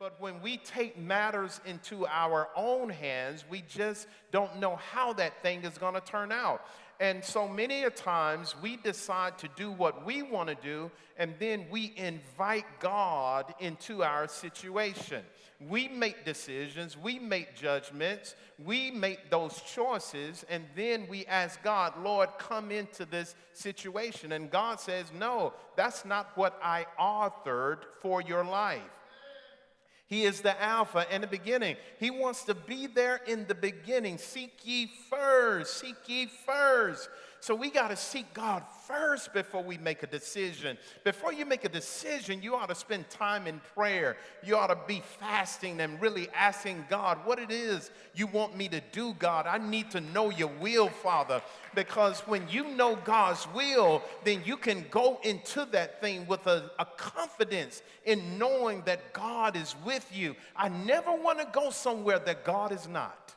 But when we take matters into our own hands, we just don't know how that thing is going to turn out. And so many a times we decide to do what we want to do, and then we invite God into our situation. We make decisions, we make judgments, we make those choices, and then we ask God, Lord, come into this situation. And God says, no, that's not what I authored for your life. He is the Alpha and the beginning. He wants to be there in the beginning. Seek ye first. Seek ye first. So we got to seek God first before we make a decision. Before you make a decision, you ought to spend time in prayer. You ought to be fasting and really asking God what it is you want me to do, God. I need to know your will, Father, because when you know God's will, then you can go into that thing with a confidence in knowing that God is with you. I never want to go somewhere that God is not.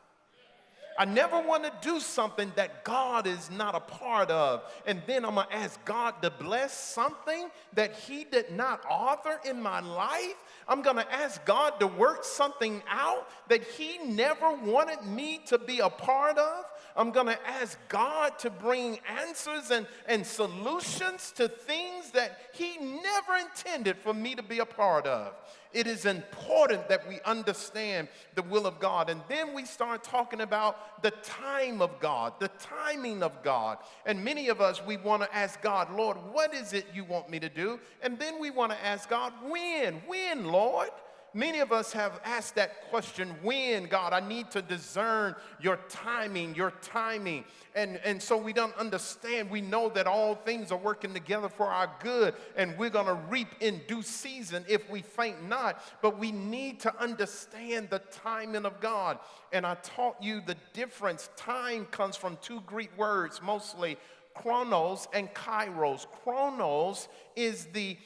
I never want to do something that God is not a part of. And then I'm going to ask God to bless something that he did not author in my life. I'm going to ask God to work something out that he never wanted me to be a part of. I'm going to ask God to bring answers and solutions to things that he never intended for me to be a part of. It is important that we understand the will of God. And then we start talking about the time of God, the timing of God. And many of us, we want to ask God, Lord, what is it you want me to do? And then we want to ask God, when? When, Lord? Many of us have asked that question, when, God? I need to discern your timing, your timing. And so we don't understand. We know that all things are working together for our good, and we're going to reap in due season if we faint not. But we need to understand the timing of God. And I taught you the difference. Time comes from two Greek words, mostly chronos and kairos. Chronos is the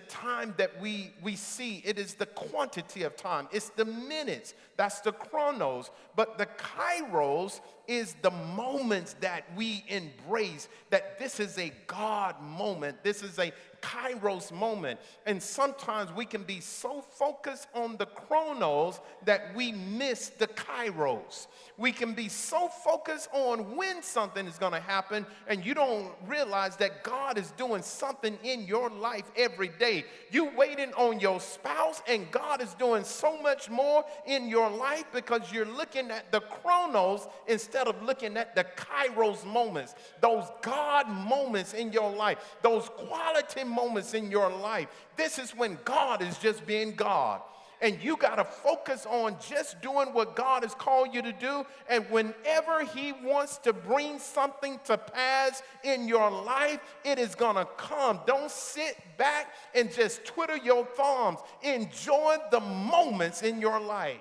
time that we see. It is the quantity of time. It's the minutes. That's the chronos. But the kairos is the moments that we embrace, that this is a God moment. This is a kairos moment. And sometimes we can be so focused on the chronos that we miss the kairos. We can be so focused on when something is going to happen, and you don't realize that God is doing something in your life every day. You waiting on your spouse, and God is doing so much more in your life because you're looking at the chronos instead of looking at the kairos moments, those God moments in your life, those quality moments in your life. This is when God is just being God. And you got to focus on just doing what God has called you to do. And whenever he wants to bring something to pass in your life, it is going to come. Don't sit back and just twiddle your thumbs. Enjoy the moments in your life.